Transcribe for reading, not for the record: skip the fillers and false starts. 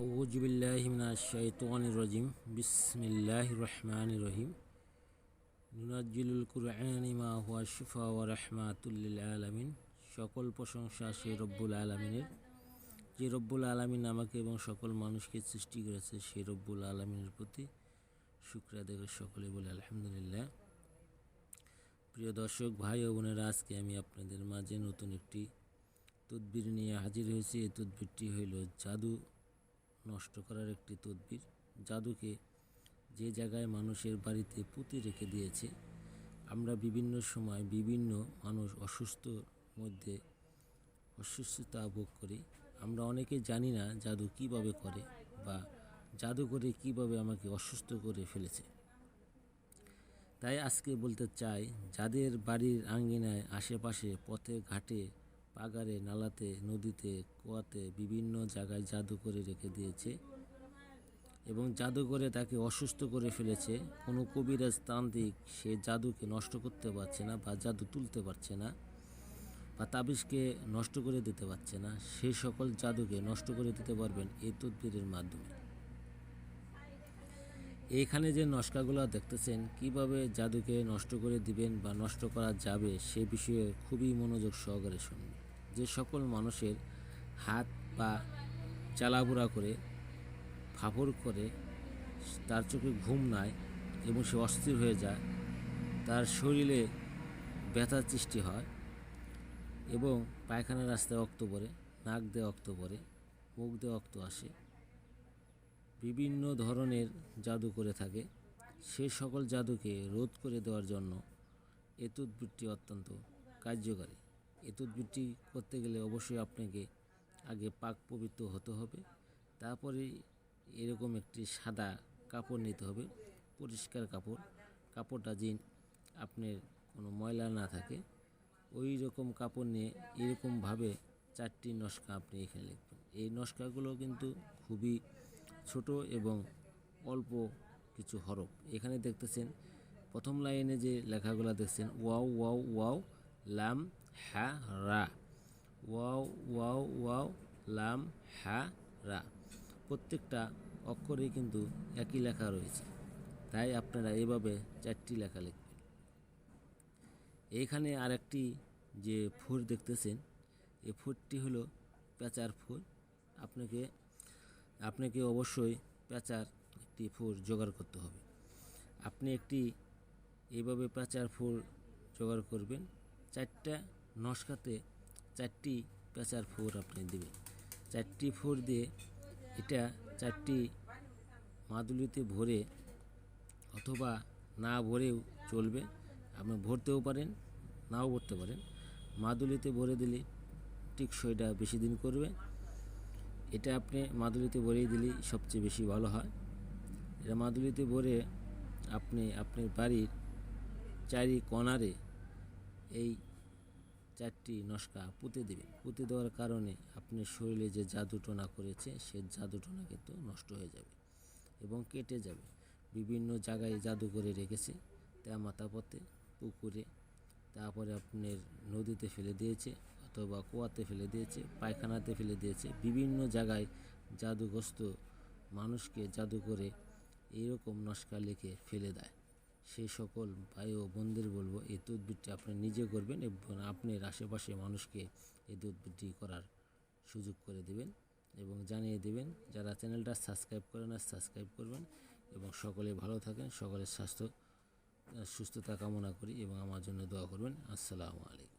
আউযু বিল্লাহি মিনাশ শাইতানির রাজিম। বিসমিল্লাহির রহমানির রহিম। নুনাজ্জিলুল কুরআনি মা হুয়া শিফা ওয়া রাহমাতুল লিল আলামিন। সকল প্রশংসা সেই রব্বুল আলামিনের, যে রব্বুল আলামিন আমাকে এবং সকল মানুষকে সৃষ্টি করেছে, সেই রব্বুল আলামিনের প্রতি শুকরিয়া আদায় করে সকলে বলে আলহামদুলিল্লাহ। প্রিয় দর্শক ভাই ও বোনেরা, আজকে আমি আপনাদের মাঝে নতুন একটি তদবির নিয়ে হাজির হয়েছি। এই তদবিরটি হইল জাদু নষ্ট করার একটি তদবির। জাদুকে যে জায়গায় মানুষের বাড়িতে পুঁতে রেখে দিয়েছে, আমরা বিভিন্ন সময় বিভিন্ন মানুষ অসুস্থর মধ্যে অসুস্থতা ভোগ করি। আমরা অনেকে জানি না জাদু কিভাবে করে বা জাদু করে কিভাবে আমাকে অসুস্থ করে ফেলেছে। তাই আজকে বলতে চাই, যাদের বাড়ির আঙ্গিনায়, আশেপাশে, পথে ঘাটে, পাগারে, নালাতে, নদীতে, কুয়াতে বিভিন্ন জায়গায় জাদু করে রেখে দিয়েছে এবং জাদু করে তাকে অসুস্থ করে ফেলেছে, কোনো কবিরাজ তান্ত্রিক সে জাদুকে নষ্ট করতে পারছে না বা জাদু তুলতে পারছে না বা তাবিজকে নষ্ট করে দিতে পারছে না, সেই সকল জাদুকে নষ্ট করে দিতে পারবেন এই তদবিরের মাধ্যমে। এইখানে যে নস্কাগুলো দেখতেছেন, কিভাবে জাদুকে নষ্ট করে দিবেন বা নষ্ট করা যাবে সে বিষয়ে খুবই মনোযোগ সহকারে শুনুন। যে সকল মানুষের হাত পা জ্বালাপোড়া করে, ফাফর করে, তার চোখে ঘুম নাই এবং সে অস্থির হয়ে যায়, তার শরীরে ব্যথার সৃষ্টি হয় এবং পায়খানার রাস্তায় রক্ত পড়ে, নাক দিয়ে রক্ত পড়ে, মুখ দিয়ে রক্ত আসে, বিভিন্ন ধরনের জাদু করে থাকে, সেই সকল জাদুকে রোধ করে দেওয়ার জন্য এই তদবিরটি অত্যন্ত কার্যকারী। এই তদবিরটি করতে গেলে অবশ্যই আপনাকে আগে পাক পবিত্র হতে হবে। তারপরে এরকম একটি সাদা কাপড় নিতে হবে, পরিষ্কার কাপড়। কাপড়টা যেন আপনার কোনো ময়লা না থাকে, ওই রকম কাপড় নিয়ে এরকমভাবে 4টি নস্কা আপনি এখানে লিখবেন। এই নস্কাগুলো কিন্তু খুবই ছোট এবং অল্প কিছু হরফ। এখানে দেখতেছেন প্রথম লাইনে যে লেখাগুলো দেখছেন, ওয়াও ওয়াও ওয়াও লাম হা রা, ওয়াও ওয়াও ওয়াও লাম হা রা, প্রত্যেকটা অক্ষরেই কিন্তু একই লেখা রয়েছে। তাই আপনারা এইভাবে 4টি লেখা লিখবেন। এইখানে আরেকটি যে ফুর দেখতেছেন, এই ফুরটি হলো পেঁচার ফুর। আপনাকে অবশ্যই পেঁচার একটি ফুর জোগাড় করতে হবে। আপনি একটি এইভাবে পেঁচার ফুর জোগাড় করবেন। 4টা নস্কাতে 4টি পেঁচার ফুর আপনি দেবেন। 4টি ফুর দিয়ে এটা 4টি মাদুলিতে ভরে, অথবা না ভরেও চলবে, আপনি ভরতেও পারেন, নাও ভরতে পারেন। মাদুলিতে ভরে দিলে টিকসইটা বেশি দিন করবে। এটা আপনি মাদুলিতে ভরেই দিলেই সবচেয়ে বেশি ভালো হয়। এটা মাদুলিতে ভরে আপনি আপনার বাড়ির চারি কোণারে এই 4টি নস্কা পুঁতে দেবেন। পুঁতে দেওয়ার কারণে আপনার শরীরে যে জাদুটোনা করেছে সে জাদুটোনা কিন্তু নষ্ট হয়ে যাবে এবং কেটে যাবে। বিভিন্ন জায়গায় জাদু করে রেখেছে, মাথা পথে, পুকুরে, তারপরে আপনার নদীতে ফেলে দিয়েছে, অথবা কুয়াতে ফেলে দিয়েছে, পায়খানাতে ফেলে দিয়েছে, বিভিন্ন জায়গায় জাদুগ্রস্ত মানুষকে জাদু করে এইরকম নস্কা লিখে ফেলে দেয়। সেই সকল ভাই ও বোনদের বলবো, এই তদবিরটি আপনি নিজে করবেন এবং আপনার আশেপাশে মানুষকে এই তদবিরটি করার সুযোগ করে দেবেন এবং জানিয়ে দেবেন। যারা চ্যানেলটা সাবস্ক্রাইব করেন না, সাবস্ক্রাইব করবেন এবং সকলে ভালো থাকেন। সকলের সুস্থতা কামনা করি এবং আমার জন্য দোয়া করবেন। আসসালামু আলাইকুম।